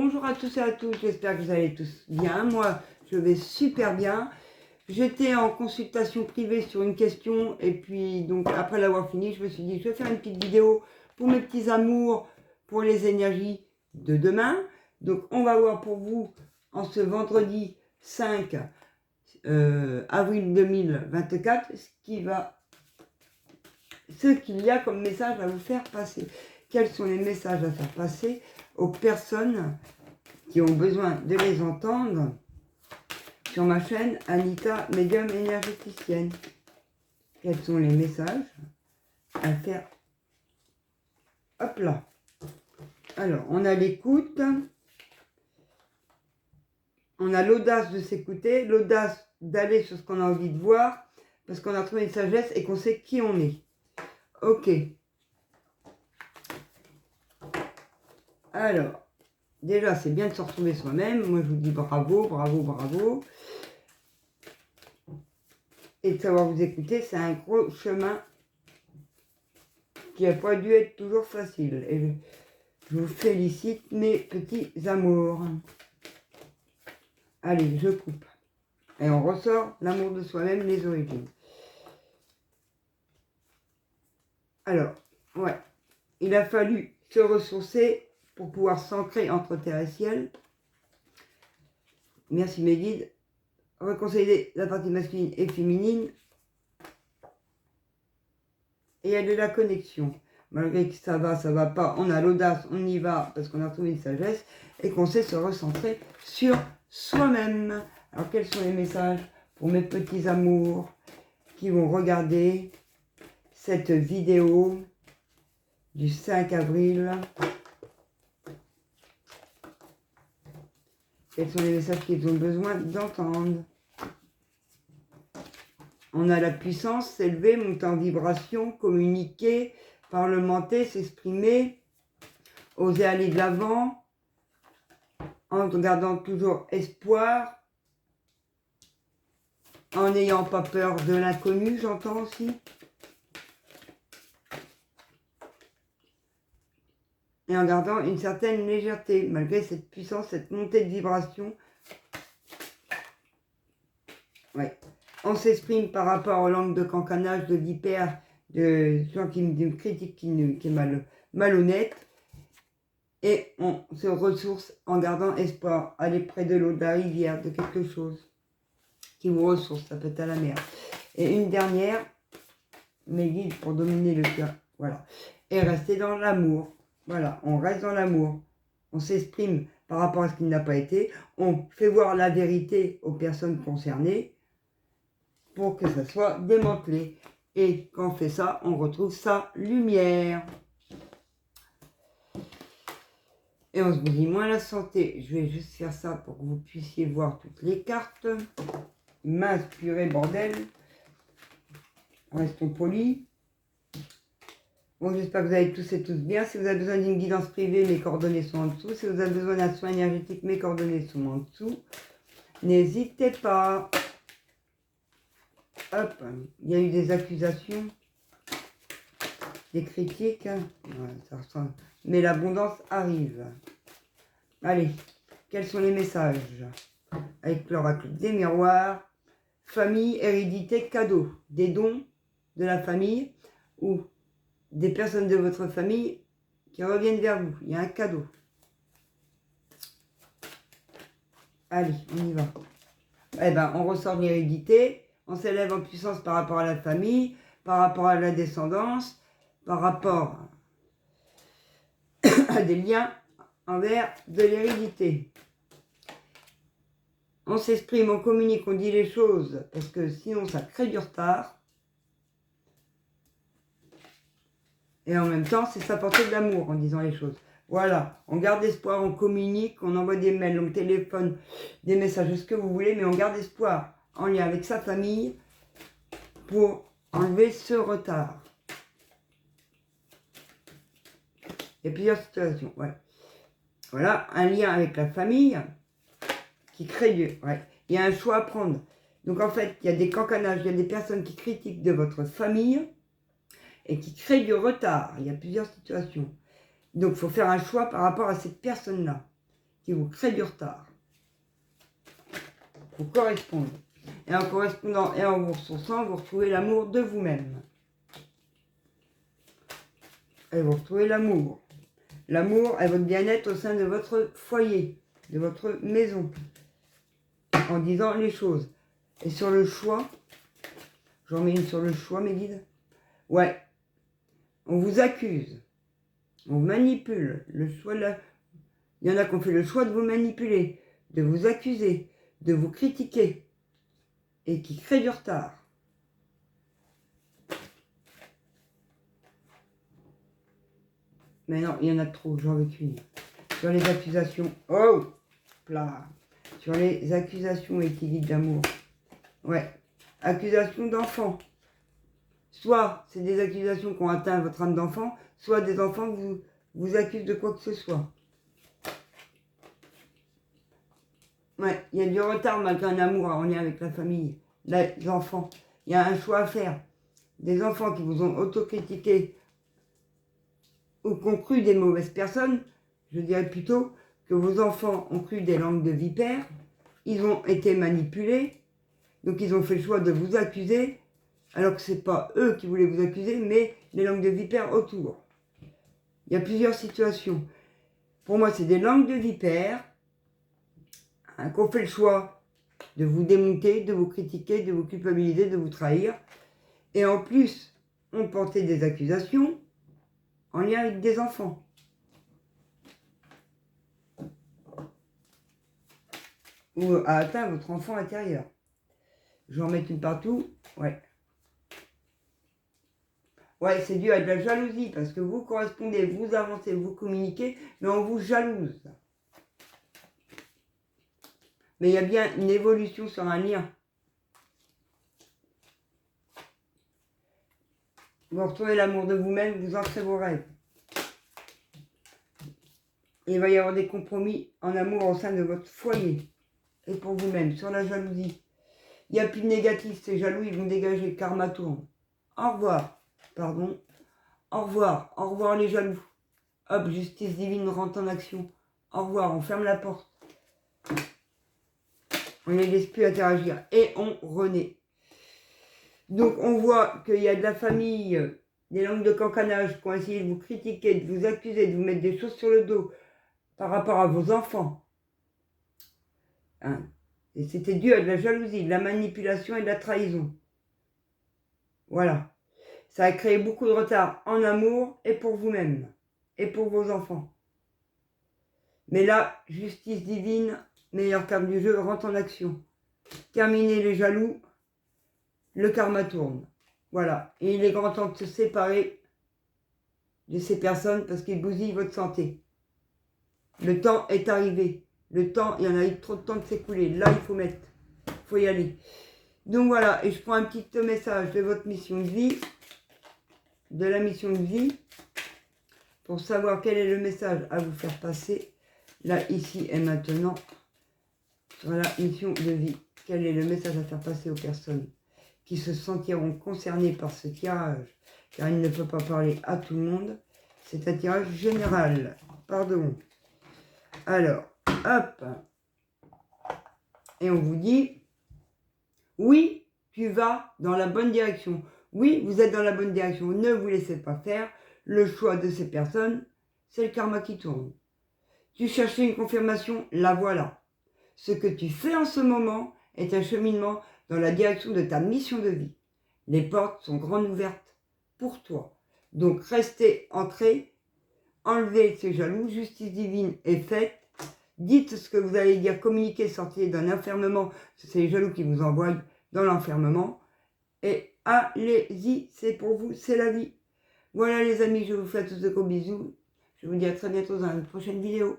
bonjour à tous et à toutes, j'espère que vous allez tous bien. Moi, je vais super bien. J'étais en consultation privée sur une question et puis donc après l'avoir fini, je me suis dit je vais faire une petite vidéo pour mes petits amours, pour les énergies de demain. Donc on va voir pour vous en ce vendredi 5 avril 2024 ce qu'il y a comme message à vous faire passer. Quels sont les messages à faire passer aux personnes qui ont besoin de les entendre sur ma chaîne Anita Médium Énergéticienne. Quels sont les messages à faire? Hop là. Alors, on a l'écoute, on a l'audace de s'écouter, l'audace d'aller sur ce qu'on a envie de voir, parce qu'on a trouvé une sagesse et qu'on sait qui on est. Ok. Alors, déjà, c'est bien de se retrouver soi-même. Moi, je vous dis bravo, bravo, bravo. Et de savoir vous écouter, c'est un gros chemin qui n'a pas dû être toujours facile. Et je vous félicite, mes petits amours. Allez, je coupe. Et on ressort l'amour de soi-même, les origines. Alors, ouais, il a fallu se ressourcer pour pouvoir s'ancrer entre terre et ciel. Merci mes guides. Réconcilier la partie masculine et féminine. Et il y a de la connexion. Malgré que ça va pas, on a l'audace, on y va parce qu'on a trouvé une sagesse et qu'on sait se recentrer sur soi-même. Alors quels sont les messages pour mes petits amours qui vont regarder cette vidéo du 5 avril? Quels sont les messages qu'ils ont besoin d'entendre? On a la puissance, s'élever, monter en vibration, communiquer, parlementer, s'exprimer, oser aller de l'avant, en gardant toujours espoir, en n'ayant pas peur de l'inconnu, j'entends aussi. Et en gardant une certaine légèreté, malgré cette puissance, cette montée de vibration. Ouais. On s'exprime par rapport aux langues de cancanage, de vipères, de gens qui me critiquent, qui est malhonnête. Et on se ressource en gardant espoir. Aller près de l'eau, de la rivière, de quelque chose qui vous ressource, ça peut être à la mer. Et une dernière, mes guides pour dominer le cœur, voilà. Et rester dans l'amour. Voilà, on reste dans l'amour. On s'exprime par rapport à ce qui n'a pas été. On fait voir la vérité aux personnes concernées pour que ça soit démantelé. Et quand on fait ça, on retrouve sa lumière. Et on se dit moins la santé. Je vais juste faire ça pour que vous puissiez voir toutes les cartes. Mince purée, bordel. Restons polis. Bon, j'espère que vous allez tous et toutes bien. Si vous avez besoin d'une guidance privée, mes coordonnées sont en dessous. Si vous avez besoin d'un soin énergétique, mes coordonnées sont en dessous. N'hésitez pas. Hop, il y a eu des accusations, des critiques. Ouais, ça ressemble. Mais l'abondance arrive. Allez, quels sont les messages? Avec l'oracle des miroirs. Famille, hérédité, cadeau. Des dons de la famille ou des personnes de votre famille qui reviennent vers vous. Il y a un cadeau. Allez, on y va. Eh ben, on ressort de l'hérédité, on s'élève en puissance par rapport à la famille, par rapport à la descendance, par rapport à des liens envers de l'hérédité. On s'exprime, on communique, on dit les choses, parce que sinon ça crée du retard. Et en même temps, c'est s'apporter de l'amour en disant les choses. Voilà, on garde espoir, on communique, on envoie des mails, on téléphone, des messages, ce que vous voulez, mais on garde espoir en lien avec sa famille pour enlever ce retard. Il y a plusieurs situations, ouais. Voilà, un lien avec la famille qui crée du... Ouais. Il y a un choix à prendre. Donc en fait, il y a des cancanages, il y a des personnes qui critiquent de votre famille et qui créent du retard. Il y a plusieurs situations. Donc il faut faire un choix par rapport à cette personne-là qui vous crée du retard. Pour correspondre. Et en correspondant et en vous ressourçant, vous retrouvez l'amour de vous-même. Et vous retrouvez l'amour. L'amour est votre bien-être au sein de votre foyer, de votre maison. En disant les choses. Et sur le choix, j'en mets une sur le choix, mes guides. Ouais, on vous accuse, on manipule. Le choix là, il y en a qui ont fait le choix de vous manipuler, de vous accuser, de vous critiquer et qui créent du retard. Mais non, il y en a trop, j'en veux qu'une. Sur les accusations, oh, là. Sur les accusations équilibre d'amour. Ouais, accusations d'enfants. Soit c'est des accusations qui ont atteint votre âme d'enfant, soit des enfants qui vous accusent de quoi que ce soit. Ouais, il y a du retard malgré un amour en lien avec la famille, les enfants. Il y a un choix à faire. Des enfants qui vous ont autocritiqué ou qui ont cru des mauvaises personnes, je dirais plutôt que vos enfants ont cru des langues de vipères, ils ont été manipulés, donc ils ont fait le choix de vous accuser, alors que ce n'est pas eux qui voulaient vous accuser, mais les langues de vipères autour. Il y a plusieurs situations. Pour moi, c'est des langues de vipères qui ont fait le choix de vous démonter, de vous critiquer, de vous culpabiliser, de vous trahir. Et en plus, on portait des accusations en lien avec des enfants. Ou a atteint votre enfant intérieur. Je vais en mettre une partout. Ouais. Ouais, c'est dû à de la jalousie, parce que vous correspondez, vous avancez, vous communiquez, mais on vous jalouse. Mais il y a bien une évolution sur un lien. Vous retrouvez l'amour de vous-même, vous entrez vos rêves. Et il va y avoir des compromis en amour au sein de votre foyer. Et pour vous-même, sur la jalousie. Il n'y a plus de négatif, ces jaloux, ils vont dégager, karma tourne. Au revoir, pardon. Au revoir les jaloux. Hop, justice divine rentre en action. Au revoir, on ferme la porte. On ne les laisse plus interagir. Et on renaît. Donc on voit qu'il y a de la famille, des langues de cancanage qui ont essayé de vous critiquer, de vous accuser, de vous mettre des choses sur le dos par rapport à vos enfants. Hein. Et c'était dû à de la jalousie, de la manipulation et de la trahison. Voilà. Ça a créé beaucoup de retard en amour et pour vous-même. Et pour vos enfants. Mais là, justice divine, meilleure carte du jeu, rentre en action. Terminez les jaloux, le karma tourne. Voilà. Et il est grand temps de se séparer de ces personnes parce qu'ils bousillent votre santé. Le temps est arrivé. Le temps, il y en a eu trop de temps de s'écouler. Là, il faut mettre. Il faut y aller. Donc voilà, et je prends un petit message de votre mission de vie, de la mission de vie, pour savoir quel est le message à vous faire passer, là, ici et maintenant, sur la mission de vie. Quel est le message à faire passer aux personnes qui se sentiront concernées par ce tirage, car il ne peut pas parler à tout le monde. C'est un tirage général. Pardon. Alors, hop. Et on vous dit, oui, tu vas dans la bonne direction. Oui, vous êtes dans la bonne direction. Ne vous laissez pas faire. Le choix de ces personnes, c'est le karma qui tourne. Tu cherchais une confirmation, la voilà. Ce que tu fais en ce moment est un cheminement dans la direction de ta mission de vie. Les portes sont grandes ouvertes pour toi. Donc restez ancrés, enlevez ces jaloux, justice divine est faite. Dites ce que vous allez dire, communiquez, sortez d'un enfermement, c'est les jaloux qui vous envoient dans l'enfermement. Et allez-y, c'est pour vous, c'est la vie. Voilà les amis, je vous fais tous de gros bisous. Je vous dis à très bientôt dans une prochaine vidéo.